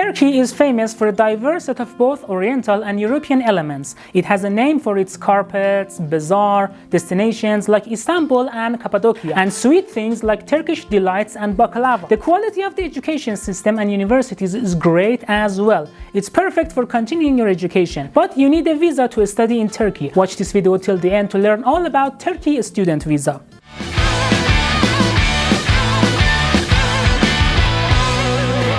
Turkey is famous for a diverse set of both Oriental and European elements. It has a name for its carpets, bazaar, destinations like Istanbul and Cappadocia, and sweet things like Turkish delights and baklava. The quality of the education system and universities is great as well. It's perfect for continuing your education, but you need a visa to study in Turkey. Watch this video till the end to learn all about Turkey student visa.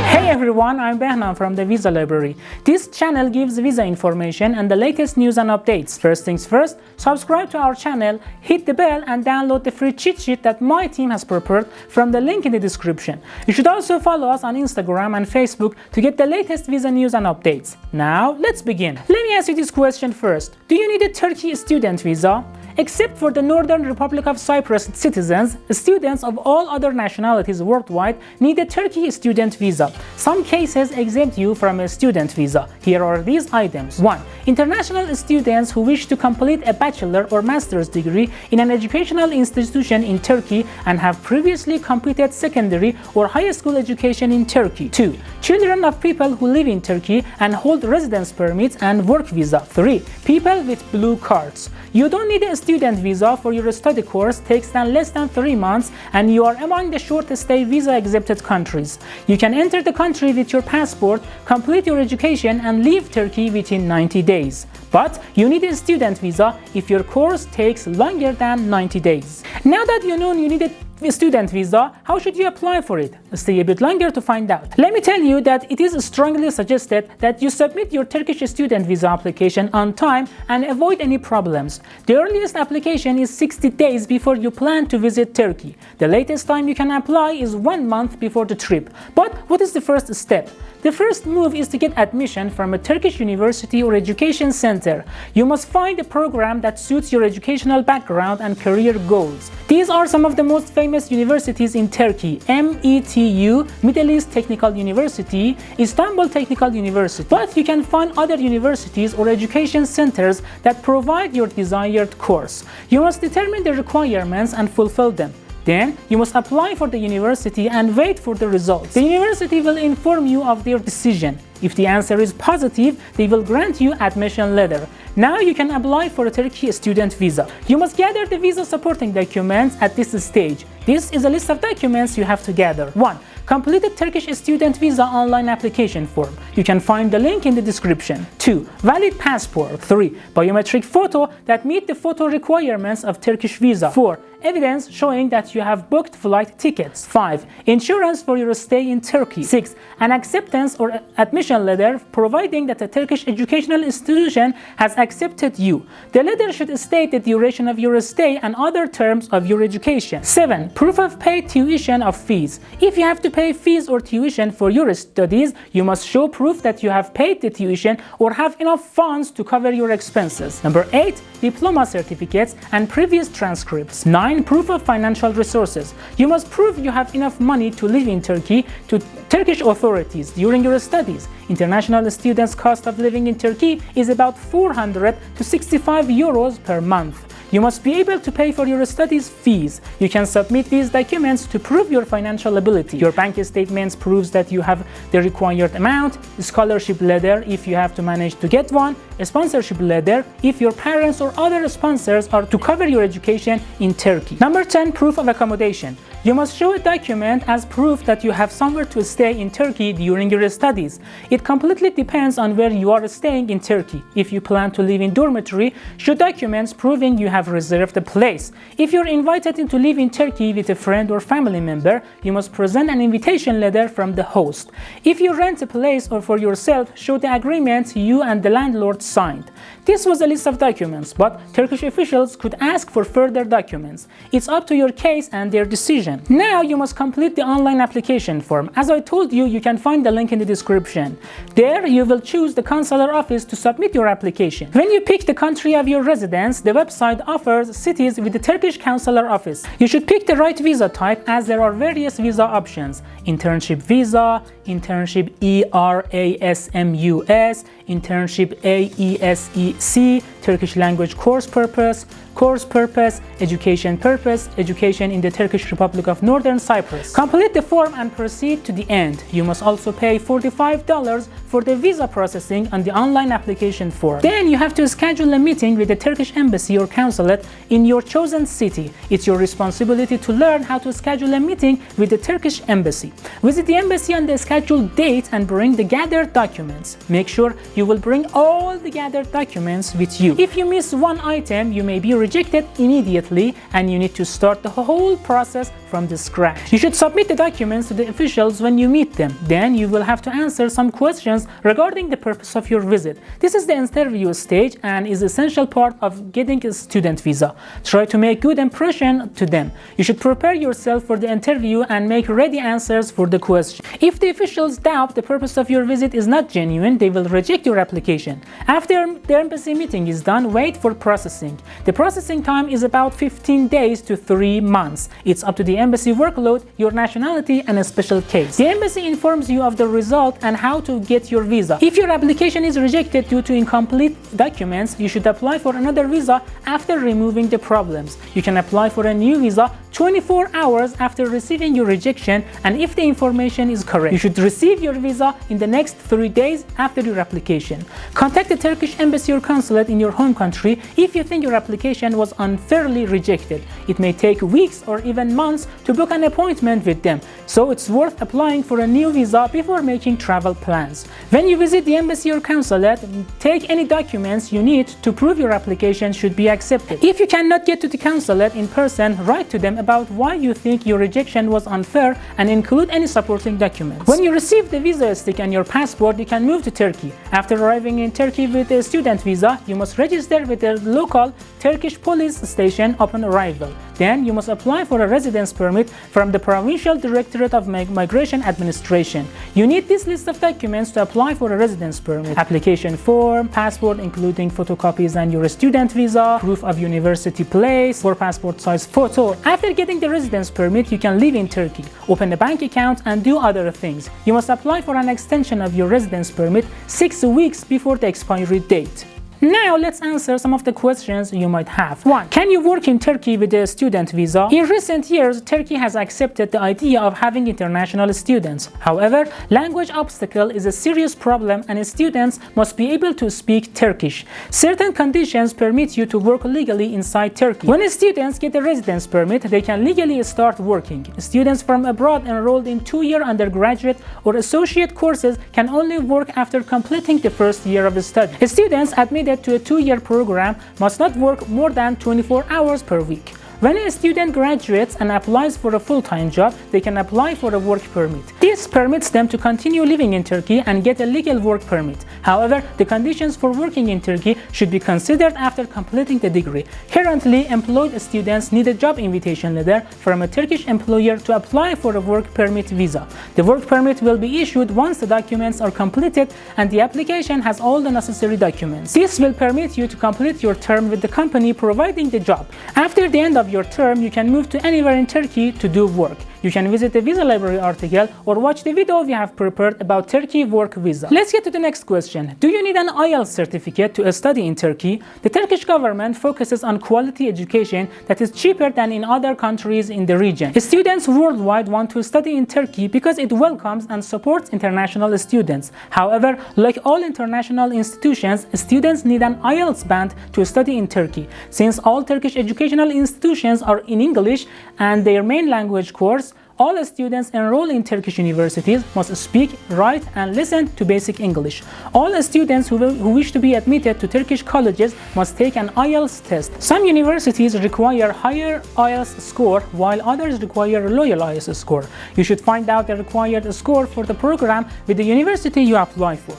Hey everyone, I'm Behnam from the Visa Library. This channel gives visa information and the latest news and updates. First things first, subscribe to our channel, hit the bell and download the free cheat sheet that my team has prepared from the link in the description. You should also follow us on Instagram and Facebook to get the latest visa news and updates. Now, let's begin. Let me ask you this question first. Do you need a Turkey student visa? Except for the Northern Republic of Cyprus citizens, students of all other nationalities worldwide need a Turkey student visa. Some cases exempt you from a student visa. Here are these items. 1. International students who wish to complete a bachelor or master's degree in an educational institution in Turkey and have previously completed secondary or high school education in Turkey. 2. Children of people who live in Turkey and hold residence permits and work visa. 3. People with blue cards. You don't need a student visa for your study course takes less than 3 months and you are among the short stay visa accepted countries. You can enter the country with your passport, complete your education and leave Turkey within 90 days. But you need a student visa if your course takes longer than 90 days. Now that you know you need a student visa, how should you apply for it? Stay a bit longer to find out. Let me tell you that it is strongly suggested that you submit your Turkish student visa application on time and avoid any problems. The earliest application is 60 days before you plan to visit Turkey. The latest time you can apply is 1 month before the trip. But what is the first step? The first move is to get admission from a Turkish university or education center. You must find a program that suits your educational background and career goals. These are some of the most famous universities in Turkey: METU, Middle East Technical University, Istanbul Technical University. But you can find other universities or education centers that provide your desired course. You must determine the requirements and fulfill them. Then, you must apply for the university and wait for the results. The university will inform you of their decision. If the answer is positive, they will grant you admission letter. Now you can apply for a Turkey student visa. You must gather the visa supporting documents at this stage. This is a list of documents you have to gather. 1. Completed Turkish student visa online application form. You can find the link in the description. 2. Valid passport. 3. Biometric photo that meet the photo requirements of Turkish visa. 4. Evidence showing that you have booked flight tickets. 5. Insurance for your stay in Turkey. 6. An acceptance or admission letter providing that a Turkish educational institution has accepted you. The letter should state the duration of your stay and other terms of your education. 7. Proof of paid tuition of fees. If you have to pay fees or tuition for your studies, you must show proof that you have paid the tuition or have enough funds to cover your expenses. Number 8. Diploma certificates and previous transcripts. 9. Proof of financial resources. You must prove you have enough money to live in Turkey to Turkish authorities during your studies. International students' cost of living in Turkey is about 400 to 65 euros per month. You must be able to pay for your studies fees. You can submit these documents to prove your financial ability. Your bank statements proves that you have the required amount, a scholarship letter if you have to manage to get one, a sponsorship letter if your parents or other sponsors are to cover your education in Turkey. Number 10. Proof of accommodation. You must show a document as proof that you have somewhere to stay in Turkey during your studies. It completely depends on where you are staying in Turkey. If you plan to live in dormitory, show documents proving you have reserved a place. If you're invited to live in Turkey with a friend or family member, you must present an invitation letter from the host. If you rent a place or for yourself, show the agreement you and the landlord signed. This was a list of documents, but Turkish officials could ask for further documents. It's up to your case and their decision. Now you must complete the online application form. As I told you, you can find the link in the description. There you will choose the consular office to submit your application. When you pick the country of your residence, the website offers cities with the Turkish consular office. You should pick the right visa type as there are various visa options: internship visa, internship ERASMUS, internship AESEC, Turkish language course purpose, course purpose, education purpose, education in the Turkish Republic of Northern Cyprus. Complete the form and proceed to the end. You must also pay $45 for the visa processing on the online application form. Then you have to schedule a meeting with the Turkish embassy or consulate in your chosen city. It's your responsibility to learn how to schedule a meeting with the Turkish embassy. Visit the embassy on the scheduled date and bring the gathered documents. Make sure you will bring all the gathered documents with you. If you miss one item, you may be rejected immediately and you need to start the whole process from the scratch. You should submit the documents to the officials when you meet them. Then you will have to answer some questions regarding the purpose of your visit. This is the interview stage and is an essential part of getting a student visa. Try to make good impression to them. You should prepare yourself for the interview and make ready answers for the question. If the officials doubt the purpose of your visit is not genuine, they will reject your application. After the embassy meeting is done, wait for processing. The processing time is about 15 days to 3 months. It's up to the embassy workload, your nationality, and a special case. The embassy informs you of the result and how to get your visa. If your application is rejected due to incomplete documents, you should apply for another visa after removing the problems. You can apply for a new visa 24 hours after receiving your rejection, and if the information is correct, you should receive your visa in the next 3 days after your application. Contact the Turkish embassy or consulate in your home country if you think your application was unfairly rejected. It may take weeks or even months to book an appointment with them, so it's worth applying for a new visa before making travel plans. When you visit the embassy or consulate, take any documents you need to prove your application should be accepted. If you cannot get to the consulate in person, write to them about why you think your rejection was unfair and include any supporting documents. When you receive the visa stick and your passport, you can move to Turkey. After arriving in Turkey with a student visa, you must register with the local Turkish police station upon arrival. Then you must apply for a residence permit from the Provincial Directorate of Migration Administration. You need this list of documents to apply for a residence permit: application form, passport including photocopies and your student visa, proof of university place, or passport size photo. After getting the residence permit, you can live in Turkey, open a bank account, and do other things. You must apply for an extension of your residence permit 6 weeks before the expiry date. Now let's answer some of the questions you might have. 1. Can you work in Turkey with a student visa? In recent years, Turkey has accepted the idea of having international students. However, language obstacle is a serious problem and students must be able to speak Turkish. Certain conditions permit you to work legally inside Turkey. When students get a residence permit, they can legally start working. Students from abroad enrolled in 2-year undergraduate or associate courses can only work after completing the first year of study. Students admitted to a 2-year program must not work more than 24 hours per week. When a student graduates and applies for a full-time job, they can apply for a work permit. This permits them to continue living in Turkey and get a legal work permit. However, the conditions for working in Turkey should be considered after completing the degree. Currently, employed students need a job invitation letter from a Turkish employer to apply for a work permit visa. The work permit will be issued once the documents are completed and the application has all the necessary documents. This will permit you to complete your term with the company providing the job. After the end of your term, you can move to anywhere in Turkey to do work. You can visit the visa library article or watch the video we have prepared about Turkey work visa. Let's get to the next question. Do you need an IELTS certificate to study in Turkey? The Turkish government focuses on quality education that is cheaper than in other countries in the region. Students worldwide want to study in Turkey because it welcomes and supports international students. However, like all international institutions, students need an IELTS band to study in Turkey. Since all Turkish educational institutions are in English and their main language course, all students enrolled in Turkish universities must speak, write, and listen to basic English. All students who wish to be admitted to Turkish colleges must take an IELTS test. Some universities require higher IELTS score, while others require a lower IELTS score. You should find out the required score for the program with the university you apply for.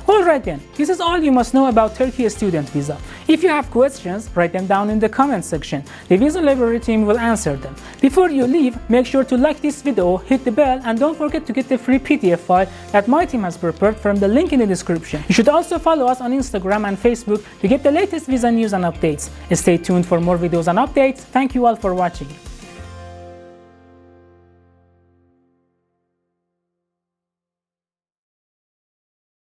Alright then, this is all you must know about Turkey student visa. If you have questions, write them down in the comment section. The visa library team will answer them. Before you leave, make sure to like this video, hit the bell, and don't forget to get the free PDF file that my team has prepared from the link in the description. You should also follow us on Instagram and Facebook to get the latest visa news and updates. Stay tuned for more videos and updates. Thank you all for watching.